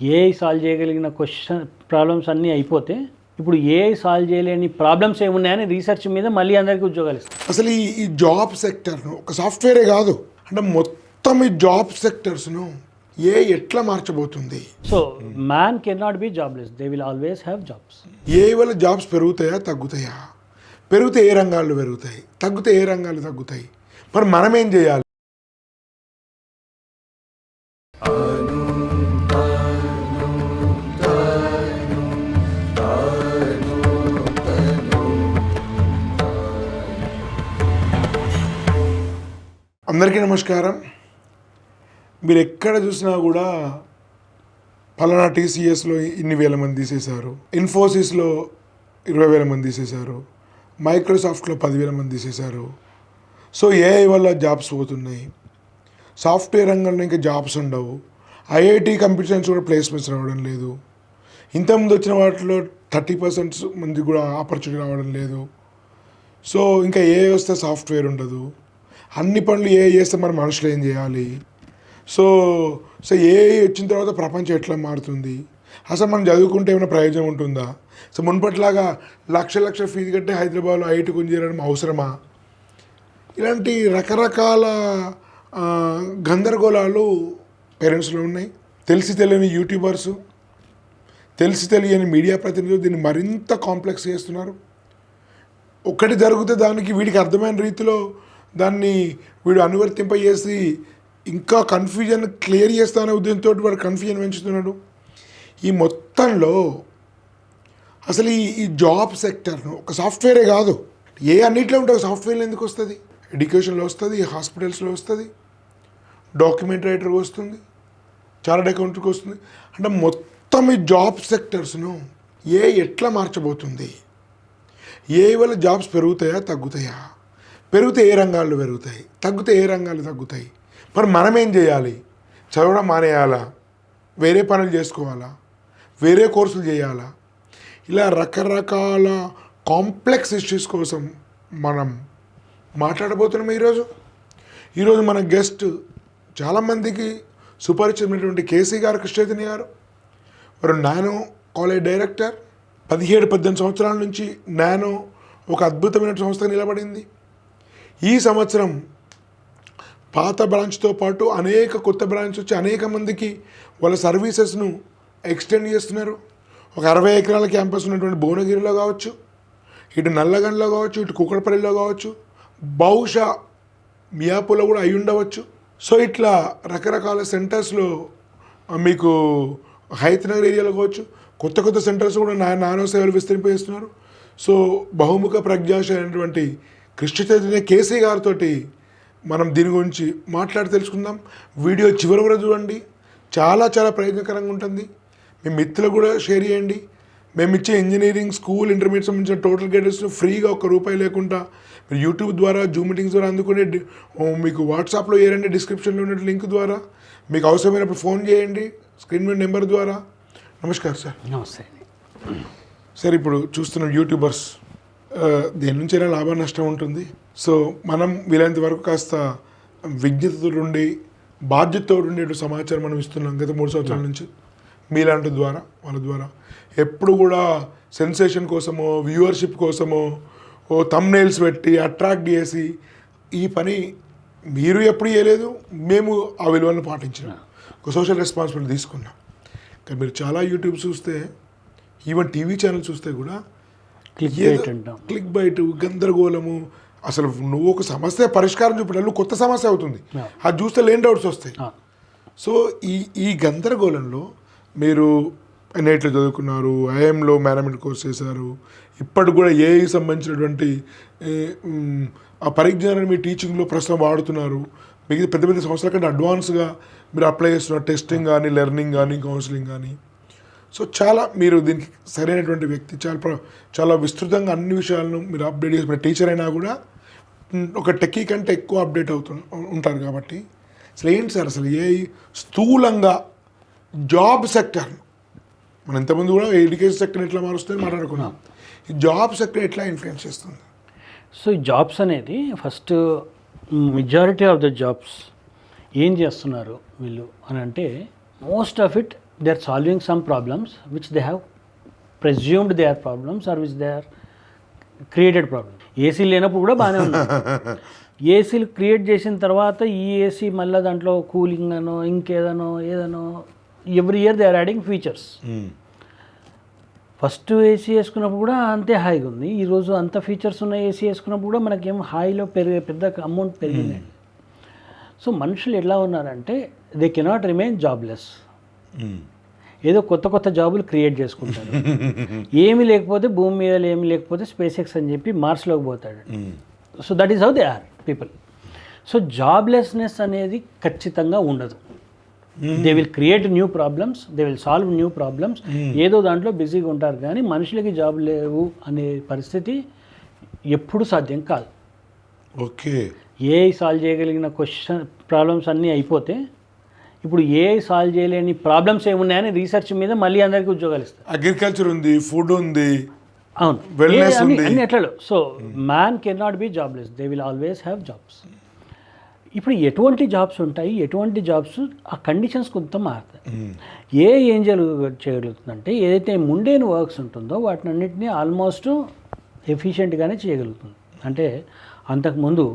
AI solve చేయగలిగిన problems అన్నీ అయిపోతే ఇప్పుడు ఏఐ సాల్వ్ చేయలేని ప్రాబ్లమ్స్ ఏమున్నాయని రీసెర్చ్ మీద మళ్ళీ అందరికీ ఉద్యోగాలు ఇస్తారు. అసలు ఈ జాబ్ సెక్టర్ను ఒక సాఫ్ట్వేరే కాదు, అంటే మొత్తం ఈ జాబ్ సెక్టర్స్ను ఎట్లా మార్చబోతుంది. So man can not be jobless, they will always have jobs. వల్ల జాబ్స్ పెరుగుతాయా తగ్గుతాయా? పెరిగితే ఏ రంగాలు పెరుగుతాయి, తగ్గితే ఏ రంగాలు తగ్గుతాయి? మరి మనం ఏం చేయాలి? అందరికీ నమస్కారం. మీరు ఎక్కడ చూసినా కూడా ఫలానా టీసీఎస్లో ఇన్ని వేల మంది తీసేశారు, ఇన్ఫోసిస్లో 20,000 మంది తీసేశారు, మైక్రోసాఫ్ట్లో 10,000 మంది తీసేశారు. సో ఏఐ వల్ల జాబ్స్ పోతున్నాయి, సాఫ్ట్వేర్ రంగంలో ఇంకా జాబ్స్ ఉండవు, ఐఐటి కంప్యూటర్ సైన్స్ కూడా ప్లేస్మెంట్స్ రావడం లేదు, ఇంతకుముందు వచ్చిన వాటిలో 30% మంది కూడా ఆపర్చునిటీ రావడం లేదు. సో ఇంకా ఏఐ వస్తే సాఫ్ట్వేర్ ఉండదు, అన్ని పనులు ఏఐ చేస్తే మరి మనుషులు ఏం చేయాలి? సో ఏఐ వచ్చిన తర్వాత ప్రపంచం ఎట్లా మారుతుంది? అసలు మనం చదువుకుంటే ఏమైనా ప్రయోజనం ఉంటుందా? సో మునుపట్లాగా లక్ష ఫీజు కట్టే హైదరాబాద్లో ఐఐటి చేరడం అవసరమా? ఇలాంటి రకరకాల గందరగోళాలు పేరెంట్స్లో ఉన్నాయి. తెలిసి తెలియని యూట్యూబర్సు, తెలిసి తెలియని మీడియా ప్రతినిధులు దీన్ని మరింత కాంప్లెక్స్ చేస్తున్నారు. ఒక్కటి జరిగితే దానికి వీడికి అర్థమైన రీతిలో దాన్ని వీడు అనువర్తింపజేసి ఇంకా కన్ఫ్యూజన్ క్లియర్ చేస్తానే ఉద్దేశంతో వాడు కన్ఫ్యూజన్ పెంచుతున్నాడు. ఈ మొత్తంలో అసలు ఈ జాబ్ సెక్టర్ను ఒక సాఫ్ట్వేరే కాదు, ఏ అన్నింటిలో ఉంటుంది. సాఫ్ట్వేర్లో ఎందుకు వస్తుంది? ఎడ్యుకేషన్లో వస్తుంది, హాస్పిటల్స్లో వస్తుంది, డాక్యుమెంట్ రైటర్కి వస్తుంది, చార్టర్డ్ అకౌంట్కి వస్తుంది. అంటే మొత్తం ఈ జాబ్ సెక్టర్స్ను ఎట్లా మార్చబోతుంది? వల్ల జాబ్స్ పెరుగుతాయా తగ్గుతాయా? పెరిగితే ఏ రంగాలు పెరుగుతాయి, తగ్గితే ఏ రంగాలు తగ్గుతాయి? మరి మనం ఏం చేయాలి? చదవడం మానేయాలా? వేరే పనులు చేసుకోవాలా? వేరే కోర్సులు చేయాలా? ఇలా రకరకాల కాంప్లెక్స్ ఇష్యూస్ కోసం మనం మాట్లాడబోతున్నాం ఈరోజు మన గెస్ట్ చాలామందికి సుపరిచితమైనటువంటి కేసీ గారు, కృష్ణచైతన్య గారు. వారు నానో కాలేజ్ డైరెక్టర్. 17-18 సంవత్సరాల నుంచి నానో ఒక అద్భుతమైన సంస్థగా నిలబడింది. ఈ సంవత్సరం పాత బ్రాంచ్తో పాటు అనేక కొత్త బ్రాంచ్ వచ్చి అనేక మందికి వాళ్ళ సర్వీసెస్ను ఎక్స్టెండ్ చేస్తున్నారు. ఒక 60 ఎకరాల క్యాంపస్ ఉన్నటువంటి భువనగిరిలో కావచ్చు, ఇటు నల్లగండ్లో కావచ్చు, ఇటు కుక్కడపల్లిలో కావచ్చు, బహుశా మియాపూర్లో కూడా అయి ఉండవచ్చు. సో ఇట్లా రకరకాల సెంటర్స్లో మీకు హైతనగర్ ఏరియాలో కావచ్చు, కొత్త సెంటర్స్ కూడా నానో సేవలు విస్తరింపజేస్తున్నారు. సో బహుముఖ ప్రజ్ఞాశాలి అయినటువంటి కృష్ణచైతన్య కేసీ గారితో మనం దీని గురించి మాట్లాడి తెలుసుకుందాం. వీడియో చివరి వరకు చూడండి, చాలా ప్రయోజనకరంగా ఉంటుంది. మీ మిత్రులు కూడా షేర్ చేయండి. మేము ఇచ్చే ఇంజనీరింగ్, స్కూల్, ఇంటర్మీడియట్ సంబంధించిన టోటల్ గైడెన్స్ ఫ్రీగా ₹1 లేకుండా మీరు యూట్యూబ్ ద్వారా, జూమ్ మీటింగ్స్ ద్వారా అందుకునే మీకు వాట్సాప్లో ఏరండి, డిస్క్రిప్షన్లో ఉన్న లింక్ ద్వారా. మీకు అవసరమైనప్పుడు ఫోన్ చేయండి స్క్రీన్ మీద నెంబర్ ద్వారా. నమస్కారం సార్. నమస్తే సార్, ఇప్పుడు చూస్తున్న యూట్యూబర్స్ దేని నుంచైనా లాభ నష్టం ఉంటుంది. సో మనం వీలైనంత వరకు కాస్త విజ్ఞతతో ఉండి, బాధ్యతతో ఉండేటు సమాచారం మనం ఇస్తున్నాం గత 3 సంవత్సరాల నుంచి. మీలాంటి ద్వారా, వాళ్ళ ద్వారా ఎప్పుడు కూడా సెన్సేషన్ కోసమో, వ్యూవర్షిప్ కోసమో థంబ్నెయిల్స్ పెట్టి అట్రాక్ట్ చేసి ఈ పని మీరు ఎప్పుడు చేయలేదు. మేము ఆ విలువలను పాటించినాం, ఒక సోషల్ రెస్పాన్సిబిలిటీ తీసుకున్నాం. కానీ మీరు చాలా యూట్యూబ్ చూస్తే, ఈవెన్ టీవీ ఛానల్ చూస్తే కూడా క్లిక్ బైట్, గందరగోళము. అసలు నువ్వు ఒక సమస్య పరిష్కారం చూపెట్టాలి, నువ్వు కొత్త సమస్య అవుతుంది, అది చూస్తే లేని డౌట్స్ వస్తాయి. సో ఈ గందరగోళంలో మీరు ఎన్ఐటీలో చదువుకున్నారు, ఐఎంలో మేనేజ్మెంట్ కోర్స్ చేశారు, ఇప్పటికి కూడా ఏఐ సంబంధించినటువంటి ఆ పరిజ్ఞానాన్ని మీ టీచింగ్లో ప్రస్తుతం వాడుతున్నారు. మిగతా పెద్ద సంవత్సరాల కంటే అడ్వాన్స్గా మీరు అప్లై చేస్తున్నారు, టెస్టింగ్ కానీ, లెర్నింగ్ కానీ, కౌన్సిలింగ్ కానీ. సో చాలా మీరు దీనికి సరైనటువంటి వ్యక్తి. చాలా విస్తృతంగా అన్ని విషయాలను మీరు అప్డేట్ చేసిన టీచర్ అయినా కూడా ఒక టెక్కీ కంటే ఎక్కువ అప్డేట్ ఉంటారు. కాబట్టి అసలు ఏంటి సార్, అసలు ఏ స్థూలంగా జాబ్ సెక్టర్, మనం ఇంతకుముందు కూడా ఎడ్యుకేషన్ సెక్టర్ ఎట్లా మారుస్తుంది మాట్లాడుకున్నాం, ఈ జాబ్ సెక్టర్ ఎట్లా ఇన్ఫ్లుయెన్స్ చేస్తుంది? సో ఈ జాబ్స్ అనేది first majority of the jobs ఏం చేస్తున్నారు వీళ్ళు అని అంటే, most of it they are solving some problems which they have presumed they are problems are which they are created problem. AC లేనప్పుడు కూడా బాగానే ఉంది. ఏసీలు క్రియేట్ చేసిన తర్వాత ఈ ఏసీ మళ్ళీ దాంట్లో కూలింగ్ అనో ఇంకేదనో ఏదనో every year they are adding features. First AC వేసుకున్నప్పుడు కూడా అంతే హాయిగా ఉంది. ఈరోజు అంత ఫీచర్స్ ఉన్న ఏసీ వేసుకున్నప్పుడు కూడా మనకేం హాయిలో పెద్ద అమౌంట్ పెరిగిందండి. సో మనుషులు ఎలా ఉన్నారంటే దే కెనాట్ రిమైన్ జాబ్లెస్. ఏదో కొత్త జాబులు క్రియేట్ చేసుకుంటారు. ఏమీ లేకపోతే భూమి మీద ఏమీ లేకపోతే స్పేస్ ఎక్స్ అని చెప్పి మార్స్లోకి పోతాడు. So that is how they are people. So joblessness అనేది ఖచ్చితంగా ఉండదు. They will create new problems, they will solve new problems. ఏదో దాంట్లో బిజీగా ఉంటారు కానీ మనుషులకి జాబ్ లేవు అనే పరిస్థితి ఎప్పుడు సాధ్యం కాదు. ఓకే, ఏఐ సాల్వ్ చేయగలిగిన ప్రాబ్లమ్స్ అన్నీ అయిపోతే ఇప్పుడు ఏఐ సాల్వ్ చేయలేని ప్రాబ్లమ్స్ ఏమున్నాయని రీసెర్చ్ మీద మళ్ళీ అందరికీ ఉద్యోగాలు ఇస్తారు. అగ్రికల్చర్ ఉంది, ఫుడ్ ఉంది, అవును, wellness ఉంది. అన్ని ఎట్లా. So man can not be jobless, they will always have jobs. ఇప్పుడు ఎటువంటి జాబ్స్ ఉంటాయి, ఎటువంటి జాబ్స్ ఆ కండిషన్స్ కొంత మారుతాయి. ఏం చేయగలుగుతుందంటే ఏదైతే ముండేన్ వర్క్స్ ఉంటుందో వాటిని అన్నింటినీ ఆల్మోస్ట్ ఎఫిషియెంట్గానే చేయగలుగుతుంది. అంటే అంతకుముందు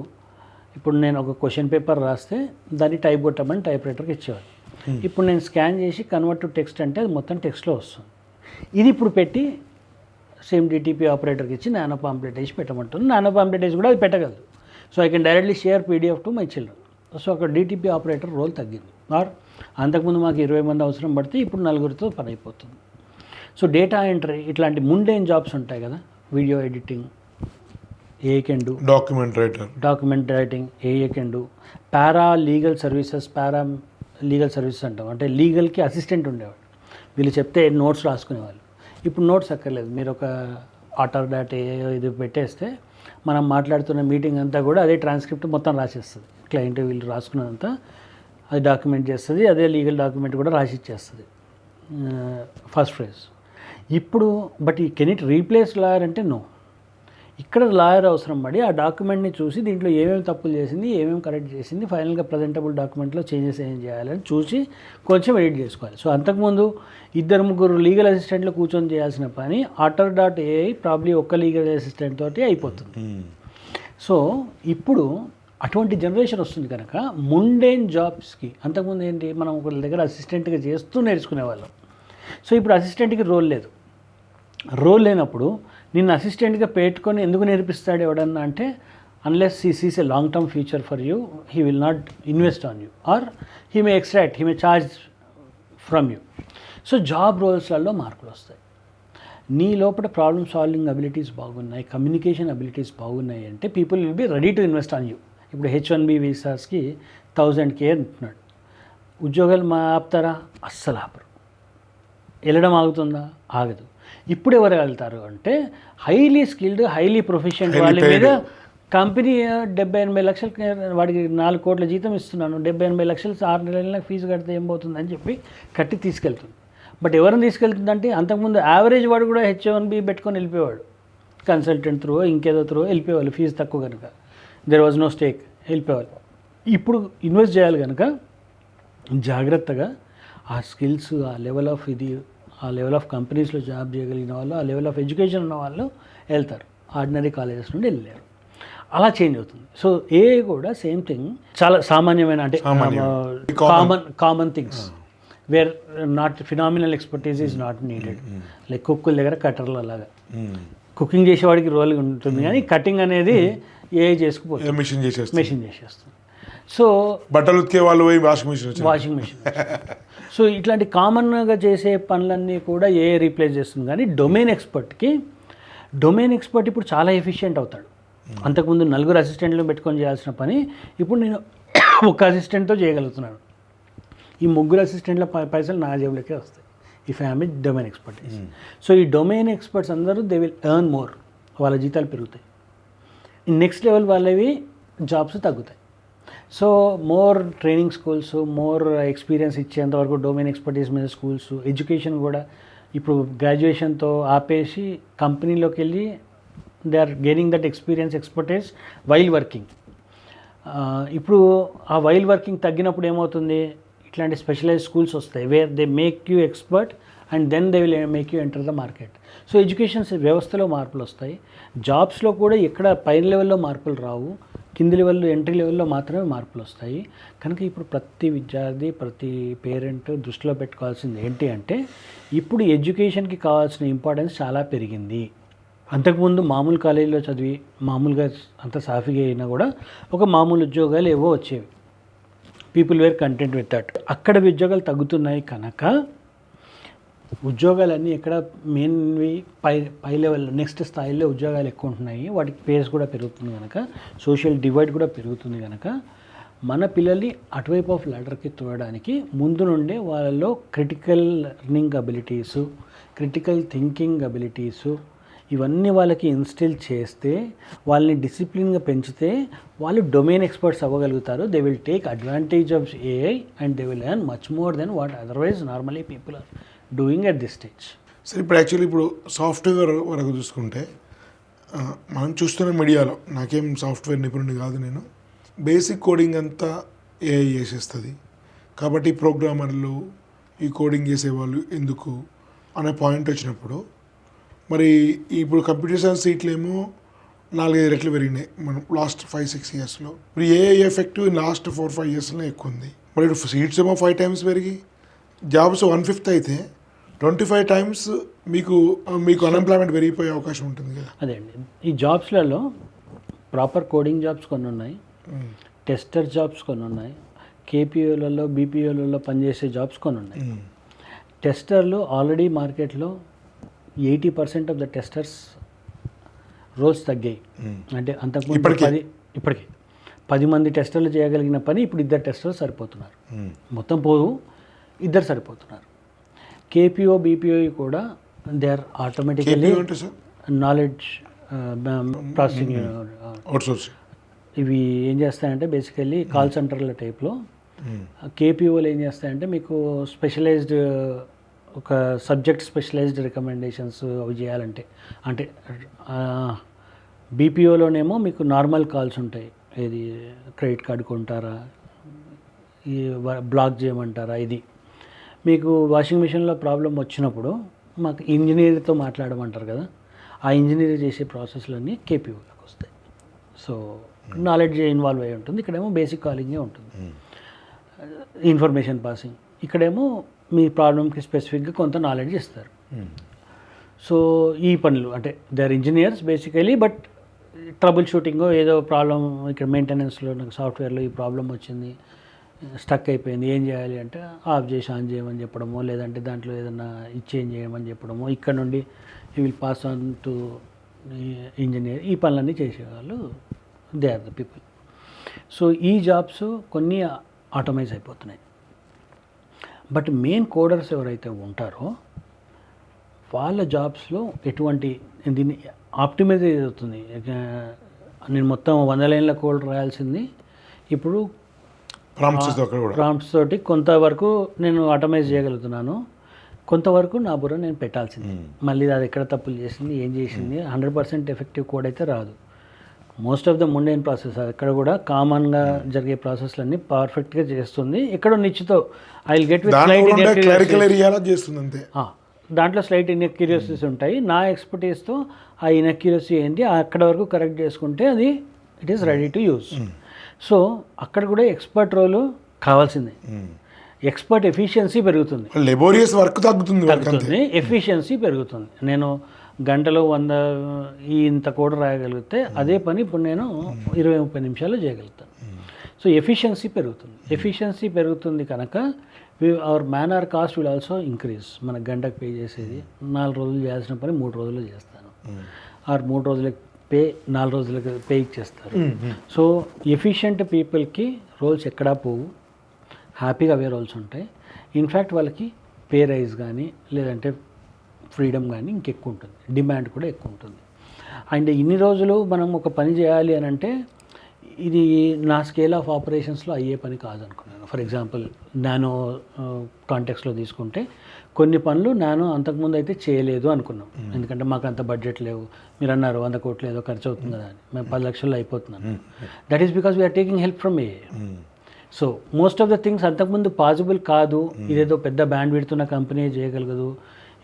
ఇప్పుడు నేను ఒక క్వశ్చన్ పేపర్ రాస్తే దాన్ని టైప్ కొట్టమని టైప్ రైటర్కి ఇచ్చేవాడు. ఇప్పుడు నేను స్కాన్ చేసి కన్వర్ట్ టు టెక్స్ట్ అంటే అది మొత్తం టెక్స్ట్లో వస్తుంది. ఇది ఇప్పుడు పెట్టి సేమ్ డిటిపి ఆపరేటర్కి ఇచ్చి నానో పాంప్లెట్ వేసి పెట్టమంటుంది. నానో పాంప్లెట్ వేసి కూడా అది పెట్టగలదు. So I can directly share PDF to my children. So అక్కడ డిటిపి ఆపరేటర్ రోల్ తగ్గింది. ఆర్ అంతకుముందు మాకు 20 మంది అవసరం పడితే ఇప్పుడు 4 పని అయిపోతుంది. సో డేటా ఎంట్రీ ఇట్లాంటి ముండేన్ జాబ్స్ ఉంటాయి కదా, video editing A can do, document writing A can do, para legal services అంటాం. అంటే లీగల్కి అసిస్టెంట్ ఉండేవాడు, వీళ్ళు చెప్తే నోట్స్ రాసుకునేవాళ్ళు. ఇప్పుడు నోట్స్ అక్కర్లేదు, మీరు ఒక ఆటర్ డాట్ ఇది పెట్టేస్తే మనం మాట్లాడుతున్న మీటింగ్ అంతా కూడా అదే ట్రాన్స్క్రిప్ట్ మొత్తం రాసేస్తుంది. క్లయింట్ వీళ్ళు రాసుకున్నదంతా అది డాక్యుమెంట్ చేస్తుంది, అదే లీగల్ డాక్యుమెంట్ కూడా రాసి ఇచ్చేస్తుంది ఫస్ట్ ఫ్రేజ్. ఇప్పుడు బట్ ఈ కెన్ ఇట్ రీప్లేస్ లాయర్ అంటే నో. ఇక్కడ లాయర్ అవసరం పడి ఆ డాక్యుమెంట్ని చూసి దీంట్లో ఏమేమి తప్పులు చేసింది, ఏమేమి కరెక్ట్ చేసింది, ఫైనల్గా ప్రజెంటబుల్ డాక్యుమెంట్లో చేంజెస్ ఏం చేయాలని చూసి కొంచెం ఎడిట్ చేసుకోవాలి. సో అంతకుముందు 2-3 లీగల్ అసిస్టెంట్లు కూర్చొని చేయాల్సిన పని ఆటర్ డాట్ ఏఐ ప్రాబ్లీ ఒక్క లీగల్ అసిస్టెంట్ తోటి అయిపోతుంది. సో ఇప్పుడు అటువంటి జనరేషన్ వస్తుంది కనుక ముండేన్ జాబ్స్కి అంతకుముందు ఏంటి, మనం ఒకరి దగ్గర అసిస్టెంట్గా చేస్తూ నేర్చుకునేవాళ్ళం. సో ఇప్పుడు అసిస్టెంట్కి రోల్ లేదు. రోల్ లేనప్పుడు నిన్ను అసిస్టెంట్గా పెట్టుకొని ఎందుకు నేర్పిస్తాడు ఎవడన్నా అంటే unless he sees a long term future for you, he will not invest on you or he may extract, he may charge from you. So job రోల్స్లలో మార్పులు వస్తాయి. నీ లోపల ప్రాబ్లమ్ సాల్వింగ్ అబిలిటీస్ బాగున్నాయి, కమ్యూనికేషన్ అబిలిటీస్ బాగున్నాయి అంటే people will be ready to invest on you. ఇప్పుడు H1B వీసాస్కి 1000K అంటున్నాడు. ఉద్యోగాలు ఆపుతారా? అస్సలు ఆపరు. వెళ్ళడం ఆగుతుందా? ఆగదు. ఇప్పుడు ఎవరు వెళ్తారు అంటే హైలీ స్కిల్డ్, హైలీ ప్రొఫెషనల్ వాళ్ళ మీద కంపెనీ 70-80 లక్షలు వాడికి 4 కోట్ల జీతం ఇస్తున్నాను, 70-80 లక్షలు 6 నెలలకు ఫీజు కడితే ఏం పోతుంది అని చెప్పి కట్టి తీసుకెళ్తుంది. బట్ ఎవరిని తీసుకెళ్తుందంటే అంతకుముందు యావరేజ్ వాడు కూడా H1B పెట్టుకొని వెళ్ళిపోయేవాడు, కన్సల్టెంట్ త్రూ ఇంకేదో త్రూ వెళ్ళిపోయేవాళ్ళు, ఫీజు తక్కువ కనుక, దెర్ వాజ్ నో స్టేక్, వెళ్ళిపోయేవాళ్ళు. ఇప్పుడు ఇన్వెస్ట్ చేయాలి కనుక జాగ్రత్తగా ఆ స్కిల్స్, ఆ లెవెల్ ఆఫ్ ఆ లెవెల్ ఆఫ్ కంపెనీస్లో జాబ్ చేయగలిగిన వాళ్ళు, ఆ లెవెల్ ఆఫ్ ఎడ్యుకేషన్ ఉన్న వాళ్ళు వెళ్తారు, ఆర్డినరీ కాలేజెస్ నుండి వెళ్ళారు. అలా చేంజ్ అవుతుంది. సో ఏ కూడా సేమ్ థింగ్, చాలా సామాన్యమైన అంటే common things where not phenomenal expertise is not needed. Like కుక్కుల దగ్గర కట్టర్లు అలాగా కుకింగ్ చేసేవాడికి రోల్ ఉంటుంది కానీ కటింగ్ అనేది ఏ చేసుకుపోతుంది, మెషిన్ చేసేస్తుంది. సో బట్టలు ఉతికే వాళ్ళు వాషింగ్ మెషిన్. సో ఇట్లాంటి కామన్గా చేసే పనులన్నీ కూడా ఏ రీప్లేస్ చేస్తుంది. కానీ డొమైన్ ఎక్స్పర్ట్ ఇప్పుడు చాలా ఎఫిషియెంట్ అవుతాడు. అంతకుముందు 4 అసిస్టెంట్లు పెట్టుకొని చేయాల్సిన పని ఇప్పుడు నేను ఒక అసిస్టెంట్తో చేయగలుగుతున్నాను. ఈ 3 అసిస్టెంట్ల పైసలు నా జేబులకే వస్తాయి if I have domain expertise. So ఈ డొమైన్ ఎక్స్పర్ట్స్ అందరూ దే విల్ ఎర్న్ మోర్, వాళ్ళ జీతాలు పెరుగుతాయి. నెక్స్ట్ లెవెల్ వాళ్ళవి జాబ్స్ తగ్గుతాయి. So more training schools, more experience ఇచ్చేంతవరకు డొమైన్ ఎక్స్పర్టీస్ మీద స్కూల్స్, ఎడ్యుకేషన్ కూడా ఇప్పుడు గ్రాడ్యుయేషన్తో ఆపేసి కంపెనీలోకి వెళ్ళి they are gaining that expertise while working. ఇప్పుడు ఆ వైల్ వర్కింగ్ తగ్గినప్పుడు ఏమవుతుంది, ఇట్లాంటి స్పెషలైజ్ స్కూల్స్ వస్తాయి where they make you expert and then they will make you enter the market. So education వ్యవస్థలో మార్పులు వస్తాయి, జాబ్స్లో కూడా ఎక్కడ పైన లెవెల్లో మార్పులు రావు, కింది లెవెల్లో ఎంట్రీ లెవెల్లో మాత్రమే మార్పులు వస్తాయి. కనుక ఇప్పుడు ప్రతి విద్యార్థి ప్రతి పేరెంట్ దృష్టిలో పెట్టుకోవాల్సింది ఏంటి అంటే ఇప్పుడు ఎడ్యుకేషన్కి కావాల్సిన ఇంపార్టెన్స్ చాలా పెరిగింది. అంతకుముందు మామూలు కాలేజీలో చదివి మామూలుగా అంత సాఫీగా అయినా కూడా ఒక మామూలు ఉద్యోగాలు ఏవో వచ్చేవి, people where content with that. అక్కడ ఉద్యోగాలు తగ్గుతున్నాయి కనుక ఉద్యోగాలన్నీ ఎక్కడ మెయిన్వి పై లెవెల్ నెక్స్ట్ స్థాయిలో ఉద్యోగాలు ఎక్కువ ఉంటున్నాయి, వాటికి పేస్ కూడా పెరుగుతుంది కనుక సోషల్ డివైడ్ కూడా పెరుగుతుంది కనుక మన పిల్లల్ని అటువైపు ఆఫ్ లాడర్కి తోయడానికి ముందు నుండే వాళ్ళలో critical learning abilities, critical thinking abilities ఇవన్నీ వాళ్ళకి ఇన్స్టిల్ చేస్తే వాళ్ళని డిసిప్లిన్గా పెంచితే వాళ్ళు డొమైన్ ఎక్స్పర్ట్స్ అవ్వగలుగుతారు. They will take advantage of AI and they will learn much more than what otherwise normally people are doing at this stage. సరే, ఇప్పుడు యాక్చువల్లీ ఇప్పుడు సాఫ్ట్వేర్ వరకు చూసుకుంటే మనం చూస్తున్న మీడియాలో, నాకేం సాఫ్ట్వేర్ నిపుణుని కాదు నేను, బేసిక్ కోడింగ్ అంతా ఏఐ చేసేస్తుంది కాబట్టి ప్రోగ్రామర్లు ఈ కోడింగ్ చేసేవాళ్ళు ఎందుకు అనే పాయింట్ వచ్చినప్పుడు మరి ఇప్పుడు కంప్యూటర్ సైన్స్ సీట్లు ఏమో 4-5 రెట్లు పెరిగినాయి మనం లాస్ట్ 5-6 ఇయర్స్లో. ఇప్పుడు ఏఐ ఎఫెక్ట్ లాస్ట్ 4-5 ఇయర్స్లో ఎక్కువ ఉంది. మరి ఇప్పుడు సీట్స్ ఏమో 5 times పెరిగి జాబ్స్ 1/5 అయితే 25 times మీకు అన్ఎంప్లాయ్మెంట్ పెరిగిపోయే అవకాశం ఉంటుంది కదా. అదే అండి, ఈ జాబ్స్లలో ప్రాపర్ కోడింగ్ జాబ్స్ కొన్ని ఉన్నాయి, టెస్టర్ జాబ్స్ కొన్ని ఉన్నాయి, కేపీఓలలో బీపీఓలలో పనిచేసే జాబ్స్ కొన్ని ఉన్నాయి. టెస్టర్లు ఆల్రెడీ మార్కెట్లో 80% ఆఫ్ ద టెస్టర్స్ రోల్స్ తగ్గాయి. అంటే అంతకుముందు ఇప్పటికీ 10 మంది టెస్టర్లు చేయగలిగిన పని ఇప్పుడు 2 టెస్టర్లు సరిపోతున్నారు, మొత్తం 2 సరిపోతున్నారు. కేపీఓ బీపీఓ కూడా they are automatically knowledge processing ఇవి ఏం చేస్తాయంటే బేసికల్లీ కాల్ సెంటర్ల టైప్లో. కేపీఓలు ఏం చేస్తాయంటే మీకు స్పెషలైజ్డ్ ఒక సబ్జెక్ట్ స్పెషలైజ్డ్ రికమెండేషన్స్ అవి చేయాలంటే, అంటే బీపీఓలోనేమో మీకు నార్మల్ కాల్స్ ఉంటాయి, ఇది క్రెడిట్ కార్డు కొంటారా, ఈ బ్లాక్ చేయమంటారా, ఇది మీకు వాషింగ్ మిషన్లో ప్రాబ్లం వచ్చినప్పుడు మాకు ఇంజనీర్తో మాట్లాడమంటారు కదా, ఆ ఇంజనీర్ చేసే ప్రాసెస్లన్నీ కేపీఓలకు వస్తాయి. సో నాలెడ్జ్ ఇన్వాల్వ్ అయి ఉంటుంది. ఇక్కడేమో బేసిక్ కాలింగే ఉంటుంది, ఇన్ఫర్మేషన్ పాసింగ్. ఇక్కడేమో మీ ప్రాబ్లమ్కి స్పెసిఫిక్గా కొంత నాలెడ్జ్ ఇస్తారు. సో ఈ పనులు అంటే they are engineers basically, but troubleshooting ఏదో ప్రాబ్లం ఇక్కడ మెయింటెనెన్స్లో నాకు సాఫ్ట్వేర్లో ఈ ప్రాబ్లం వచ్చింది, స్టక్ అయిపోయింది, ఏం చేయాలి అంటే ఆఫ్ చేసి ఆన్ చేయమని చెప్పడమో, లేదంటే దాంట్లో ఏదన్నా చేంజ్ చేయమని చెప్పడమో, ఇక్కడ నుండి you will pass on to engineer. ఈ పనులన్నీ చేసేవాళ్ళు they are the people. So ఈ జాబ్స్ కొన్ని ఆటోమైజ్ అయిపోతున్నాయి. బట్ మెయిన్ కోడర్స్ ఎవరైతే ఉంటారో వాళ్ళ జాబ్స్లో ఎటువంటి దీన్ని ఆప్టిమైజ్ అవుతుంది. నేను మొత్తం 100 లైన్ల కోడ్ రాయాల్సింది ఇప్పుడు ప్రాంప్ట్స్ తోటి కొంతవరకు నేను ఆటోమైజ్ చేయగలుగుతున్నాను, కొంతవరకు నా బుర్ర నేను పెట్టాల్సింది. మళ్ళీ అది ఎక్కడ తప్పులు చేసింది, ఏం చేసింది, 100% ఎఫెక్టివ్ కోడ్ అయితే రాదు. Most of the Mundine process అక్కడ కూడా కామన్గా జరిగే ప్రాసెస్లన్నీ పర్ఫెక్ట్గా చేస్తుంది. ఎక్కడో నిచ్చితో ఐ విల్ గెట్ విత్ దాంట్లో స్లైట్ ఇన్అక్యూరసీస్ ఉంటాయి. నా ఎక్స్పర్టీస్తో ఆ ఇన్అక్యూరసీ ఏంటి అక్కడ వరకు కరెక్ట్ చేసుకుంటే అది it is ready to use. So అక్కడ కూడా ఎక్స్పర్ట్ రోలు కావాల్సిందే. ఎక్స్పర్ట్ ఎఫిషియన్సీ పెరుగుతుంది, లేబోరియస్ వర్క్ తగ్గుతుంది, ఎఫిషియన్సీ పెరుగుతుంది. నేను గంటలో 100 ఇంత కోడ్ రాయగలిగితే అదే పని ఇప్పుడు నేను 20-30 నిమిషాల్లో చేయగలుగుతాను. సో ఎఫిషియన్సీ పెరుగుతుంది. ఎఫిషియన్సీ పెరుగుతుంది కనుక our man hour cost will also increase. మన గంటకు పే చేసేది 4 రోజులు చేయాల్సిన పని 3 రోజుల్లో చేస్తాను, ఆర్ 3 రోజులకి పే 4 రోజులకి పే ఇచ్చేస్తారు. సో ఎఫిషియంట్ పీపుల్కి రోల్స్ ఎక్కడా పోవు, హ్యాపీగా అవే రోల్స్ ఉంటాయి. ఇన్ఫ్యాక్ట్ వాళ్ళకి పే రైజ్ కానీ లేదంటే ఫ్రీడమ్ కానీ ఇంకెక్కువ ఉంటుంది, డిమాండ్ కూడా ఎక్కువ ఉంటుంది. అండ్ ఇన్ని రోజులు మనం ఒక పని చేయాలి అని అంటే ఇది నా స్కేల్ ఆఫ్ ఆపరేషన్స్లో అయ్యే పని కాదనుకున్నాను. ఫర్ ఎగ్జాంపుల్ నానో కాంటెక్స్లో తీసుకుంటే కొన్ని పనులు నానో అంతకుముందు అయితే చేయలేదు అనుకున్నాం, ఎందుకంటే మాకు అంత బడ్జెట్ లేవు. మీరు అన్నారు 100 కోట్లు ఏదో ఖర్చు అవుతుంది కదా అని, మేము 10 లక్షల్లో అయిపోతున్నాను. That is because we're taking help from AI. So most of the things అంతకుముందు పాసిబుల్ కాదు, ఇదేదో పెద్ద బ్యాండ్ పెడుతున్న కంపెనీ చేయగలగదు,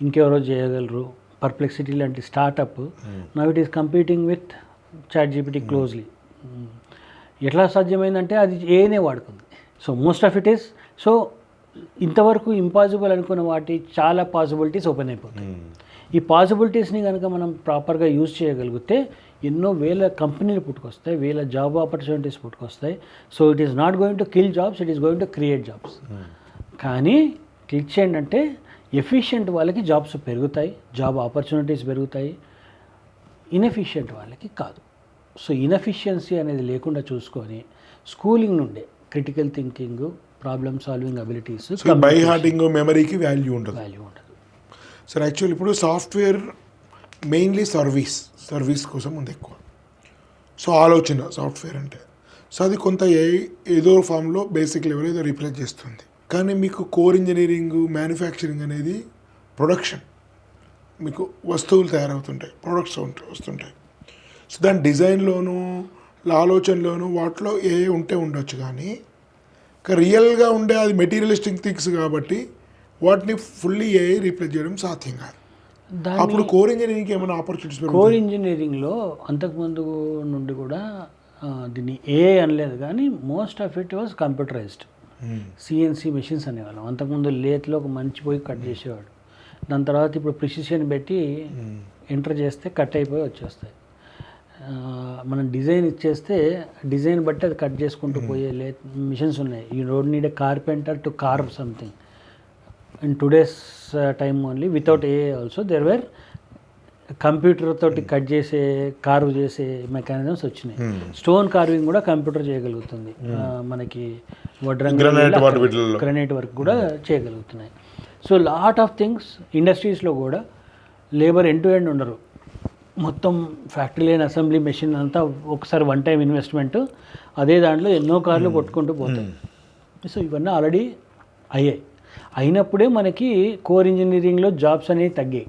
ఇంకెవరో చేయగలరు, పర్ప్లెక్సిటీ లాంటి startup now it is competing with ChatGPT closely. ఎట్లా సాధ్యమైందంటే అది ఏనే వాడుకుంది. So most of it is, so ఇంతవరకు ఇంపాసిబుల్ అనుకున్న వాటి చాలా పాసిబిలిటీస్ ఓపెన్ అయిపోతాయి. ఈ పాసిబిలిటీస్ని కనుక మనం ప్రాపర్గా యూజ్ చేయగలిగితే ఎన్నో వేల కంపెనీలు పుట్టుకొస్తాయి, వేల జాబ్ ఆపర్చునిటీస్ పుట్టుకొస్తాయి. So it is not going to kill jobs, it is going to create jobs. కానీ క్లిక్ చేయండి అంటే ఎఫిషియెంట్ వాళ్ళకి జాబ్స్ పెరుగుతాయి, జాబ్ ఆపర్చునిటీస్ పెరుగుతాయి, ఇన్ఎఫిషియెంట్ వాళ్ళకి కాదు. సో ఇన్ఎఫిషియన్సీ అనేది లేకుండా చూసుకొని స్కూలింగ్ నుండే critical thinking, problem solving abilities, by hearting, మెమరీకి వాల్యూ ఉండదు. సార్ యాక్చువల్ ఇప్పుడు సాఫ్ట్వేర్ మెయిన్లీ సర్వీస్ కోసం ఉంది ఎక్కువ. సో ఆలోచన సాఫ్ట్వేర్ అంటే, సో అది కొంత ఏదో ఫామ్లో బేసిక్ లెవెల్ ఏదో రీప్లేస్ చేస్తుంది. కానీ మీకు కోర్ ఇంజనీరింగ్, మ్యానుఫ్యాక్చరింగ్ అనేది ప్రొడక్షన్, మీకు వస్తువులు తయారవుతుంటాయి, ప్రొడక్ట్స్ వస్తుంటాయి. సో దాని డిజైన్లోను, ఆలోచనలోను వాటిలో ఉంటే ఉండొచ్చు, కానీ రియల్గా ఉండే అది మెటీరియలిస్టిక్ థింగ్స్ కాబట్టి వాటిని ఫుల్లీ రీప్లేస్ చేయడం సాధ్యం కాదు. అప్పుడు కోర్ ఇంజనీరింగ్కి ఏమైనా ఆపర్చునిటీస్? కోర్ ఇంజనీరింగ్లో అంతకుముందు నుండి కూడా దీన్ని అనలేదు, కానీ most of it was computerised. CNC machines అనేవాళ్ళం. అంతకుముందు లేత్లో ఒక మంచి పోయి కట్ చేసేవాడు. దాని తర్వాత ఇప్పుడు ప్రిసిషన్ పెట్టి ఎంటర్ చేస్తే కట్ అయిపోయి వచ్చేస్తాయి. మనం డిజైన్ ఇచ్చేస్తే డిజైన్ బట్టి అది కట్ చేసుకుంటూ పోయే మిషన్స్ ఉన్నాయి. You don't need a carpenter to carve something. In today's time only without a also there were computer తోటి కట్ చేసే, కార్వ్ చేసే మెకానిజమ్స్ వచ్చినాయి. స్టోన్ కార్వింగ్ కూడా కంప్యూటర్ చేయగలుగుతుంది. మనకి గ్రనైట్ వర్క్ కూడా చేయగలుగుతున్నాయి. సో లాట్ ఆఫ్ థింగ్స్ ఇండస్ట్రీస్లో కూడా లేబర్ ఎండ్ టు ఎండ్ ఉండరు. మొత్తం ఫ్యాక్టరీ లైన్, అసెంబ్లీ మెషిన్ అంతా ఒకసారి వన్ టైం ఇన్వెస్ట్మెంట్, అదే దాంట్లో ఎన్నో కార్లు కొట్టుకుంటూ పోతాయి. సో ఇవన్నీ ఆల్రెడీ అయ్యాయి. అయినప్పుడే మనకి కోర్ ఇంజనీరింగ్లో జాబ్స్ అనేవి తగ్గాయి.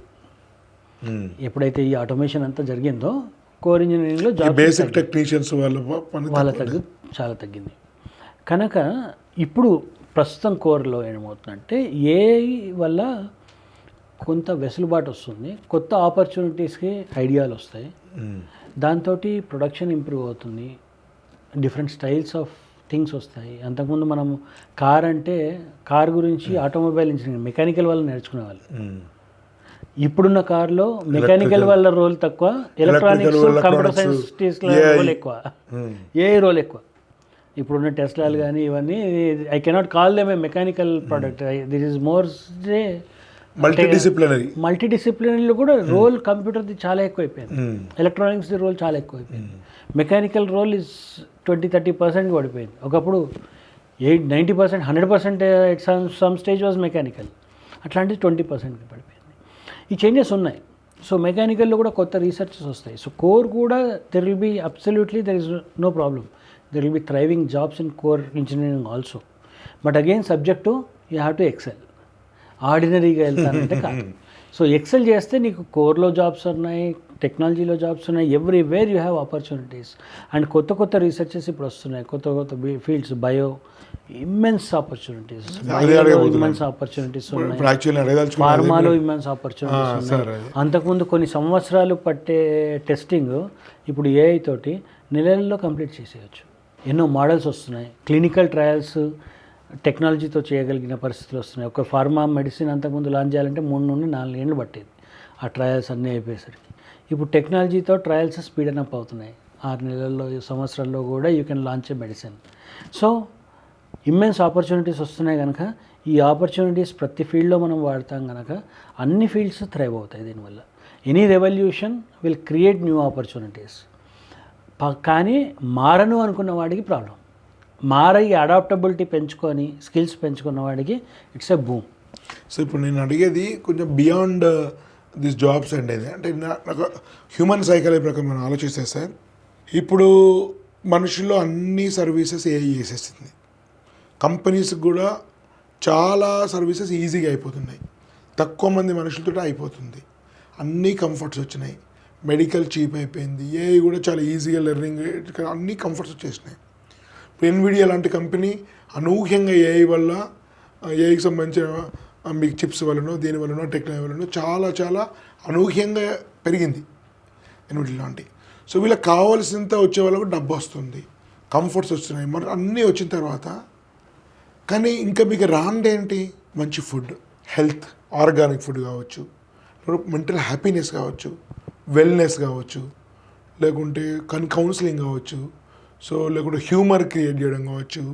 ఎప్పుడైతే ఈ ఆటోమేషన్ అంతా జరిగిందో కోర్ ఇంజనీరింగ్లో జాబ్ బేసిక్ టెక్నీషియన్స్ వాళ్ళ చాలా తగ్గింది. కనుక ఇప్పుడు ప్రస్తుతం కోర్లో ఏమవుతుందంటే ఏఐ వల్ల కొంత వెసులుబాటు వస్తుంది, కొత్త ఆపర్చునిటీస్కి ఐడియాలు వస్తాయి, దాంతో ప్రొడక్షన్ ఇంప్రూవ్ అవుతుంది, డిఫరెంట్ స్టైల్స్ ఆఫ్ థింగ్స్ వస్తాయి. అంతకుముందు మనం కార్ గురించి ఆటోమొబైల్ ఇంజనీరింగ్ మెకానికల్ వాళ్ళు నేర్చుకునేవాళ్ళు. ఇప్పుడున్న కార్లో మెకానికల్ వాళ్ళ రోల్ తక్కువ, ఎలక్ట్రానిక్స్, కంప్యూటర్ సైన్స్ రోల్ ఎక్కువ, ఏఐ రోల్ ఎక్కువ. ఇప్పుడున్న టెస్లాలు కానీ ఇవన్నీ I cannot call them a mechanical product, this is more మల్టీడిసిప్లినరీలో కూడా రోల్ కంప్యూటర్ది చాలా ఎక్కువైపోయింది, ఎలక్ట్రానిక్స్ది రోల్ చాలా ఎక్కువైపోయింది. మెకానికల్ రోల్ ఇస్ 20-30% పడిపోయింది. ఒకప్పుడు 90%, 100% it some stage was mechanical, అట్లాంటిది 20%కి పడిపోయింది. ఈ చేంజెస్ ఉన్నాయి. సో మెకానికల్లో కూడా కొత్త రీసెర్చెస్ వస్తాయి. సో కోర్ కూడా there will be absolutely there is no problem, there will be thriving jobs in core engineering also. But again subject to you have to excel. ఆర్డినరీగా వెళ్తానంటే కాదు. సో ఎక్సెల్ చేస్తే నీకు కోర్లో jobs ఉన్నాయి, టెక్నాలజీలో jobs ఉన్నాయి, everywhere you have opportunities. And కొత్త researches ఇప్పుడు వస్తున్నాయి, కొత్త fields, bio immense opportunities, immense opportunities ఉన్నాయి, ఫార్మాలో ఇమ్మెన్స్ ఆపర్చునిటీస్ ఉన్నాయి. అంతకుముందు కొన్ని సంవత్సరాలు పట్టే టెస్టింగ్ ఇప్పుడు ఏఐ తోటి నెలల్లో కంప్లీట్ చేసేయచ్చు. ఎన్నో మోడల్స్ వస్తున్నాయి, క్లినికల్ ట్రయల్స్ టెక్నాలజీతో చేయగలిగిన పరిస్థితులు వస్తున్నాయి. ఒక ఫార్మా మెడిసిన్ అంతకుముందు లాంచ్ చేయాలంటే 3 నుండి 4 ఏళ్ళు పట్టేది ఆ ట్రయల్స్ అన్నీ అయిపోయేసరికి. ఇప్పుడు టెక్నాలజీతో ట్రయల్స్ స్పీడ్ అప్ అవుతున్నాయి. 6 నెలల్లో, సంవత్సరాల్లో కూడా you can launch A medicine. So immense opportunities వస్తున్నాయి కనుక ఈ ఆపర్చునిటీస్ ప్రతి ఫీల్డ్లో మనం వాడతాం కనుక అన్ని ఫీల్డ్స్ థ్రైవ్ అవుతాయి దీనివల్ల. Any revolution will create new opportunities. కానీ మారను అనుకున్న వాడికి ప్రాబ్లం. మారై అడాప్టబిలిటీ పెంచుకొని స్కిల్స్ పెంచుకున్న వాడికి ఇట్స్ ఎ బూమ్. సో ఇప్పుడు నేను అడిగేది కొంచెం బియాండ్ దిస్ జాబ్స్ అండి. అంటే నాకు హ్యూమన్ సైకాలజీ ప్రకారం మనం ఆలోచిస్తే సార్, ఇప్పుడు మనుషుల్లో అన్ని సర్వీసెస్ ఏఐ చేసేసింది. కంపెనీస్కి కూడా చాలా సర్వీసెస్ ఈజీగా అయిపోతున్నాయి, తక్కువ మంది మనుషులతో అయిపోతుంది, అన్నీ కంఫర్ట్స్ వచ్చినాయి, మెడికల్ చీప్ అయిపోయింది, ఏఐ కూడా చాలా ఈజీగా లెర్నింగ్, అన్ని కంఫర్ట్స్ వచ్చేసినాయి. ఎన్విడియా లాంటి కంపెనీ అనూహ్యంగా ఏఐ వల్ల ఏఐకి సంబంధించిన మీకు చిప్స్ వలన దీని వలన టెక్నాలజీ వలన చాలా చాలా అనూహ్యంగా పెరిగింది ఎన్విడియా లాంటి. సో వీళ్ళకి కావాల్సినంత వచ్చే వాళ్ళకు డబ్బు వస్తుంది, కంఫర్ట్స్ వస్తున్నాయి, మరి అన్నీ వచ్చిన తర్వాత కానీ ఇంకా మీకు రాందేంటి? మంచి ఫుడ్, హెల్త్, ఆర్గానిక్ ఫుడ్ కావచ్చు, మెంటల్ హ్యాపీనెస్ కావచ్చు, వెల్నెస్ కావచ్చు, లేకుంటే కౌన్సిలింగ్ కావచ్చు, సో లేకుంటే హ్యూమర్ క్రియేట్ చేయడం కావచ్చు,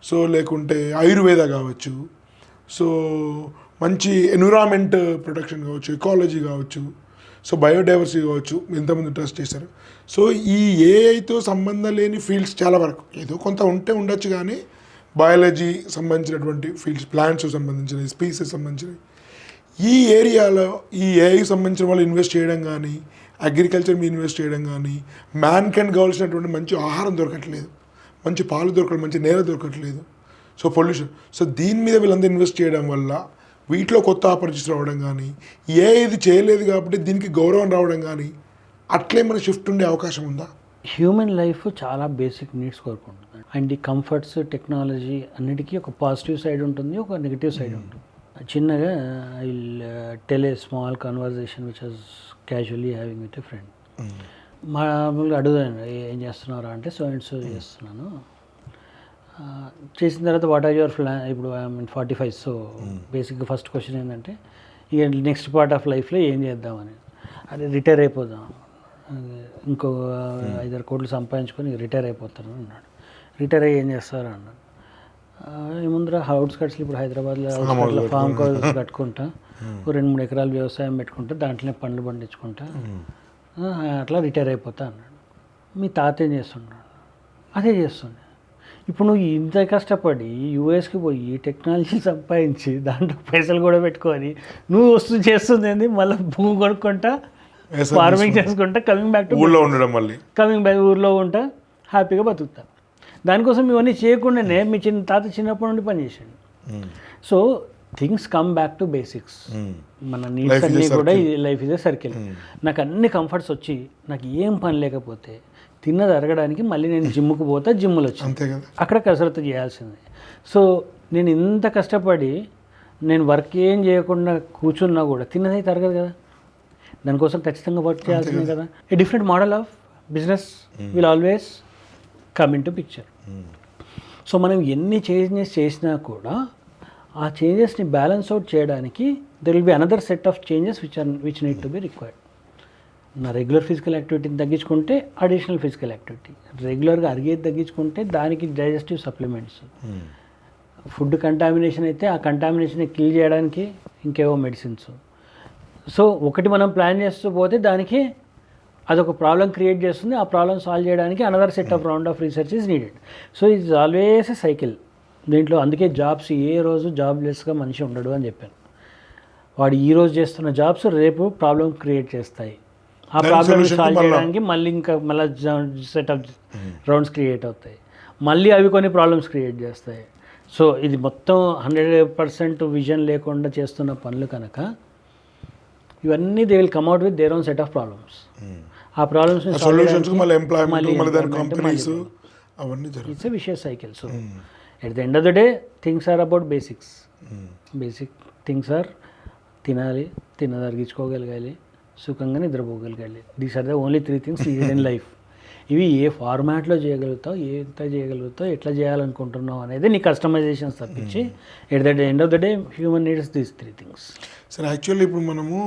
సో లేకుంటే ఆయుర్వేద కావచ్చు, సో మంచి ఎన్విరాన్మెంట్ ప్రొటెక్షన్ కావచ్చు, ఎకాలజీ కావచ్చు, సో బయోడైవర్సిటీ కావచ్చు, ఎంతమంది ట్రస్ట్ చేశారు. సో ఈ ఏఐతో సంబంధం లేని ఫీల్డ్స్ చాలా వరకు ఏదో కొంత ఉండొచ్చు, కానీ బయాలజీ సంబంధించినటువంటి ఫీల్డ్స్, ప్లాంట్స్ సంబంధించినవి, స్పీసెస్ సంబంధించినవి, ఈ ఏరియాలో ఈ ఏఐకి సంబంధించిన వాళ్ళు ఇన్వెస్ట్ చేయడం కానీ, అగ్రికల్చర్ మీద ఇన్వెస్ట్ చేయడం కానీ, మ్యాన్ కెన్ కావాల్సినటువంటి మంచి ఆహారం దొరకట్లేదు, మంచి పాలు దొరకట్లేదు, మంచి నేల దొరకట్లేదు, సో పొల్యూషన్. సో దీని మీద వీళ్ళందరూ ఇన్వెస్ట్ చేయడం వల్ల వీటిలో కొత్త ఆపర్చునిటీస్ రావడం కానీ, ఇది చేయలేదు కాబట్టి దీనికి గౌరవం రావడం కానీ, అట్లే మన షిఫ్ట్ ఉండే అవకాశం ఉందా? హ్యూమన్ లైఫ్ చాలా బేసిక్ నీడ్స్ కోరుకుంటుంది. అండ్ ఈ కంఫర్ట్స్, టెక్నాలజీ అన్నిటికీ ఒక పాజిటివ్ సైడ్ ఉంటుంది, ఒక నెగిటివ్ సైడ్ ఉంటుంది. చిన్నగా I will tell a small conversation which was casually having with a friend. మామూలుగా అడుగుదాను, ఏం చేస్తున్నారా అంటే సో అండ్ సో చేస్తున్నాను. చేసిన తర్వాత వాట్ ఆర్ యువర్ ప్లాన్, ఇప్పుడు ఐఎమ్ 45, సో బేసిక్గా ఫస్ట్ క్వశ్చన్ ఏంటంటే ఇక నెక్స్ట్ పార్ట్ ఆఫ్ లైఫ్లో ఏం చేద్దామని. అదే రిటైర్ అయిపోదాం, ఇంకో 5-6 కోట్లు సంపాదించుకొని రిటైర్ అయిపోతాను అన్నాడు. రిటైర్ అయ్యి ఏం చేస్తారు అన్నాడు. ముందర అవుట్స్కట్స్లో ఇప్పుడు హైదరాబాద్లో అవుట్స్కట్లో ఫామ్ హౌస్ కట్టుకుంటా, 2-3 ఎకరాలు వ్యవసాయం పెట్టుకుంటా, దాంట్లోనే పండ్లు పండించుకుంటా, అట్లా రిటైర్ అయిపోతా అన్నాడు. మీ తాత ఏం చేస్తున్నాడు? అదే చేస్తుండే. ఇప్పుడు నువ్వు ఇంత కష్టపడి యూఎస్కి పోయి టెక్నాలజీ సంపాదించి దాంట్లో పైసలు కూడా పెట్టుకొని నువ్వు చేస్తుంది ఏంది? మళ్ళీ భూమి కొనుక్కుంటా, ఫార్మింగ్ చేసుకుంటా, కమింగ్ బ్యాక్ టు ఊళ్ళో ఉండడం, మళ్ళీ కమింగ్ బ్యాక్ ఊర్లో ఉంటా, హ్యాపీగా బతుకుతా. దానికోసం ఇవన్నీ చేయకుండానే మీ తాత చిన్నప్పటి నుండి పనిచేసాడు. So things come back to basics. మన నీడ్స్ అన్నీ కూడా లైఫ్ ఇస్ ఏ సర్కిల్. నాకు అన్ని కంఫర్ట్స్ వచ్చి నాకు ఏం పని లేకపోతే తిన్నది అరగడానికి మళ్ళీ నేను జిమ్కి పోతా, జిమ్లో వచ్చి అక్కడ కసరత్తు చేయాల్సింది. సో నేను ఇంత కష్టపడి నేను వర్క్ ఏం చేయకుండా కూర్చున్నా కూడా తిన్నదైతే అరగదు కదా, దానికోసం ఖచ్చితంగా వర్క్ చేయాల్సిందే కదా. A different model of business will always come in to picture. So మనం ఎన్ని చేంజెస్ చేసినా కూడా ఆ చేంజెస్ని బ్యాలెన్స్ అవుట్ చేయడానికి there will be another set of changes which need to be required. నా రెగ్యులర్ ఫిజికల్ యాక్టివిటీని తగ్గించుకుంటే అడిషనల్ ఫిజికల్ యాక్టివిటీ, రెగ్యులర్గా అరిగేది తగ్గించుకుంటే దానికి డైజెస్టివ్ సప్లిమెంట్స్, ఫుడ్ కంటామినేషన్ అయితే ఆ కంటామినేషన్ కిల్ చేయడానికి ఇంకేవో మెడిసిన్స్. సో ఒకటి మనం ప్లాన్ చేస్తూ పోతే దానికి అదొక ప్రాబ్లం క్రియేట్ చేస్తుంది, ఆ ప్రాబ్లం సాల్వ్ చేయడానికి another set of round of research is needed. So it's always a cycle దీంట్లో. అందుకే జాబ్స్ ఏ రోజు జాబ్లెస్గా మనిషి ఉండడు అని చెప్పాను. వాడు ఈ రోజు చేస్తున్న జాబ్స్ రేపు ప్రాబ్లం క్రియేట్ చేస్తాయి, ఆ ప్రాబ్లమ్ సాల్వ్ చేయడానికి మళ్ళీ ఇంకా మళ్ళీ సెట్ ఆఫ్ రౌండ్స్ క్రియేట్ అవుతాయి, మళ్ళీ అవి కొన్ని ప్రాబ్లమ్స్ క్రియేట్ చేస్తాయి. సో ఇది మొత్తం 100% విజన్ లేకుండా చేస్తున్న పనులు కనుక ఇవన్నీ they will come out with their own set of problems. ఆ problems it's a vicious cycle. So at the end of the day things are about basics. Basic things are తినాలి, తినదరిగించుకోగలగాలి, సుఖంగా నిద్రపోగలగాలి. These are the only 3 things needed in life. ఇవి ఏ ఫార్మాట్లో చేయగలుగుతావు, ఎంత చేయగలుగుతావు, ఎట్లా చేయాలనుకుంటున్నావు అనేది నీ కస్టమైజేషన్స్ తప్పించి at the end of the day human needs these 3 things. సరే, యాక్చువల్లీ ఇప్పుడు మనము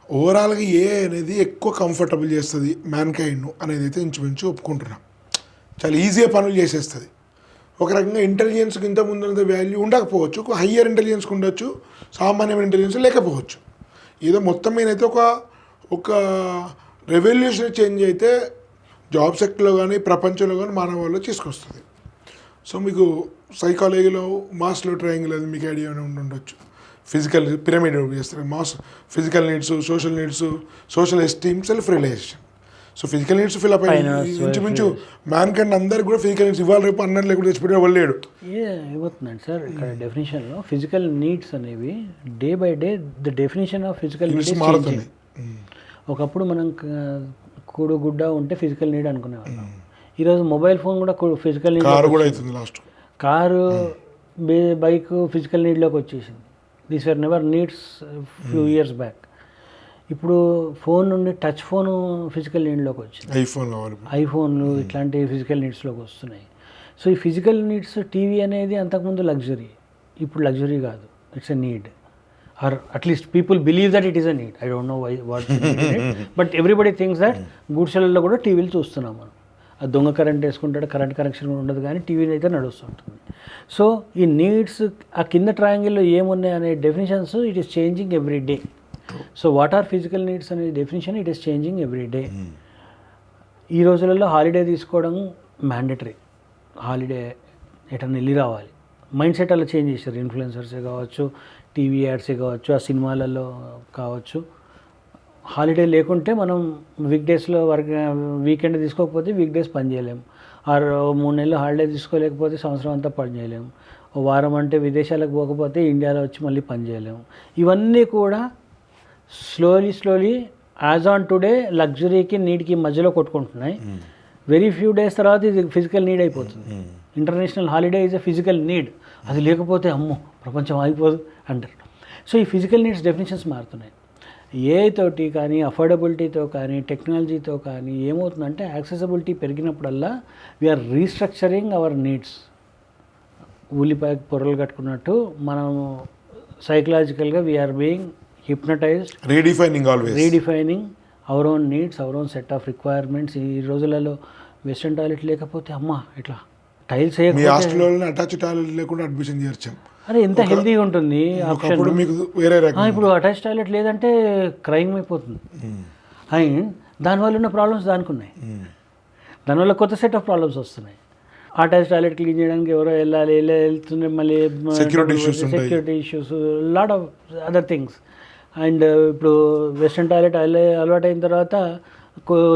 ఓవరాల్గా ఏ అనేది ఎక్కువ కంఫర్టబుల్ చేస్తుంది మ్యాన్ కైండ్ అనేది అయితే ఇంచుమించు ఒప్పుకుంటున్నాం. చాలా ఈజీగా పనులు చేసేస్తుంది. ఒక రకంగా ఇంటెలిజెన్స్కి ఇంత ముందుంత వాల్యూ ఉండకపోవచ్చు, ఒక హయ్యర్ ఇంటెలిజెన్స్కి ఉండొచ్చు, సామాన్యమైన ఇంటెలిజెన్స్ లేకపోవచ్చు. ఏదో మొత్తం మీద అయితే ఒక రెవల్యూషన్ చేంజ్ అయితే జాబ్ సెక్టర్లో కానీ ప్రపంచంలో కానీ మానవాళ్ళు తీసుకొస్తుంది. సో మీకు సైకాలజీలో మాస్లో ట్రయాంగిల్ అది మీకు ఐడియా ఉండొచ్చు. ఫిజికల్ పిరమిడ్ చేస్తారు. Physical needs, social needs, social esteem, self realisation. So physical needs fill up అయ్యి ఇంచుమించు మ్యాన్ కైండ్ అందరికి కూడా ఫిజికల్ నీడ్స్ ఇవాళ రేపు అన్నం లేకుండా తెచ్చిపెట్టే వాళ్ళు లేడు. ఏమవుతుందండి సార్ ఇక్కడ డెఫినేషన్లో ఫిజికల్ నీడ్స్ అనేవి day by day the definition of physical needs మారుతుంది. ఒకప్పుడు మనం కూడు గుడ్డ ఉంటే ఫిజికల్ నీడ్ అనుకునేవాళ్ళం. ఈరోజు మొబైల్ ఫోన్ కూడా ఫిజికల్ నీడ్, కారు కూడా అవుతుంది లాస్ట్. కారు బైక్ ఫిజికల్ నీడ్లోకి వచ్చేసింది. These are never needs few years back. ఇప్పుడు ఫోన్ నుండి టచ్ ఫోన్ ఫిజికల్ నీడ్లోకి వచ్చింది, ఐఫోన్లు ఇట్లాంటి ఫిజికల్ నీడ్స్లోకి వస్తున్నాయి. సో ఈ ఫిజికల్ నీడ్స్, టీవీ అనేది అంతకుముందు లగ్జరీ, ఇప్పుడు లగ్జరీ కాదు, it's a need. Or at least people believe that it is a need. I don't know why what, but everybody thinks that గుడిసెలలో కూడా టీవీలు చూస్తున్నాం మనం. ఆ దొంగ కరెంట్ వేసుకుంటాడు, కరెంట్ కనెక్షన్ ఉండదు, కానీ టీవీని అయితే నడుస్తుంటుంది. సో ఈ నీడ్స్, ఆ కింద ట్రయాంగిల్లో ఏమున్నాయి అనే definitions it is changing every day. So what are physical needs అనే definition it is changing every day. ఈ రోజులలో హాలిడే తీసుకోవడం మ్యాండేటరీ. హాలిడే ఎటన్నా వెళ్ళి రావాలి, మైండ్ సెట్ అలా చేంజ్ చేశారు. ఇన్ఫ్లుయెన్సర్సే కావచ్చు, టీవీ యాడ్సే కావచ్చు, ఆ సినిమాలలో కావచ్చు. హాలిడే లేకుంటే మనం వీక్ డేస్లో వీకెండ్ తీసుకోకపోతే వీక్ డేస్ పని చేయలేము. 3 నెలలు హాలిడే తీసుకోలేకపోతే సంవత్సరం అంతా పని చేయలేము. ఓ వారం అంటే విదేశాలకు పోకపోతే ఇండియాలో వచ్చి మళ్ళీ పని చేయలేము. ఇవన్నీ కూడా స్లోలీ యాజ్ ఆన్ టుడే లగ్జరీకి నీడ్కి మధ్యలో కొట్టుకుంటున్నాయి. వెరీ ఫ్యూ డేస్ తర్వాత ఇది ఫిజికల్ నీడ్ అయిపోతుంది. International holiday is a physical need. అది లేకపోతే అమ్మో ప్రపంచం ఆగిపోదు అంటారు. సో ఈ ఫిజికల్ నీడ్స్ డెఫినేషన్స్ మారుతున్నాయి. ఏతోటి కానీ, అఫోర్డబిలిటీతో కానీ, టెక్నాలజీతో కానీ ఏమవుతుందంటే యాక్సెసిబిలిటీ పెరిగినప్పుడల్లా వీఆర్ రీస్ట్రక్చరింగ్ అవర్ నీడ్స్. ఉల్లిపాయ పొరలు కట్టుకున్నట్టు మనం సైకలాజికల్గా we're being hypnotised, redefining our own needs, our own set of requirements. ఈ రోజులలో వెస్ట్రన్ టాయిలెట్ లేకపోతే అమ్మ ఇట్లా టైల్స్ అటాచ్ టాయిలెట్ లేకుండా అడ్మిషన్ చేర్చాం. అరే ఎంత హెల్తీగా ఉంటుంది ఆప్షన్. ఇప్పుడు అటాచ్ టాయిలెట్ లేదంటే క్రైమ్ అయిపోతుంది. అండ్ దానివల్ల ఉన్న ప్రాబ్లమ్స్ దానికి ఉన్నాయి. దానివల్ల కొత్త సెట్ ఆఫ్ ప్రాబ్లమ్స్ వస్తున్నాయి. అటాచ్ టాయిలెట్ క్లీన్ చేయడానికి ఎవరో వెళ్తుండే, మళ్ళీ security issues, lot of other things. And ఇప్పుడు వెస్ట్రన్ టాయిలెట్ అలవాటు అయిన తర్వాత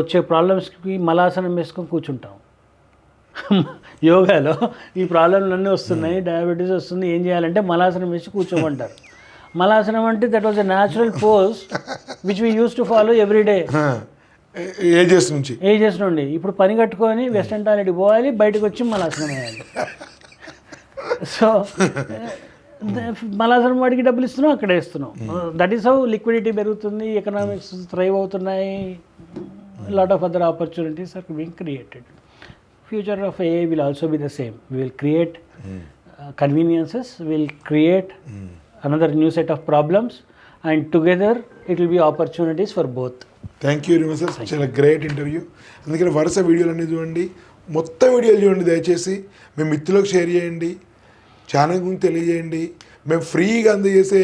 వచ్చే ప్రాబ్లమ్స్కి మలాసనం వేసుకొని కూర్చుంటాం. యోగాలో ఈ ప్రాబ్లమ్లు అన్నీ వస్తున్నాయి, డయాబెటీస్ వస్తుంది, ఏం చేయాలంటే మలాసనం వేసి కూర్చోమంటారు. మలాసనం అంటే that was a natural pose which we use to follow every day ages నుండి. ఇప్పుడు పని కట్టుకొని వెస్ట్రన్ టాయిలెట్కి పోవాలి, బయటకు వచ్చి మలాసనం వేయాలి. సో మలాసనం వాడికి డబ్బులు ఇస్తున్నాం, అక్కడ వేస్తున్నాం. దట్ ఈస్ హౌ లిక్విడిటీ పెరుగుతుంది, ఎకనామిక్స్ థ్రైవ్ అవుతున్నాయి, lot of other opportunities are being created. Future of AI will also be the same. We will create conveniences, we will create another new set of problems, and together it will be opportunities for both. Thank you very much sir, చాలా great interview. అందుకని వరుస వీడియోలు అన్నీ చూడండి, మొత్తం వీడియోలు చూడండి దయచేసి. మేము మిత్రులకు షేర్ చేయండి, ఛానల్ గురించి తెలియజేయండి. మేము ఫ్రీగా అందజేసే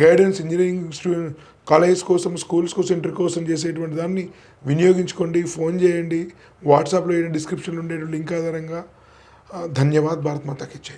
గైడెన్స్ ఇంజనీరింగ్ స్టూడెంట్ కాలేజ్ కోసం, స్కూల్స్ కోసం, ఇంటర్ కోసం చేసేటువంటి దాన్ని వినియోగించుకోండి. ఫోన్ చేయండి, వాట్సాప్లో డిస్క్రిప్షన్లో ఉండేటువంటి లింక్ ఆధారంగా. ధన్యవాద్. భారత్ మాతాకి జై.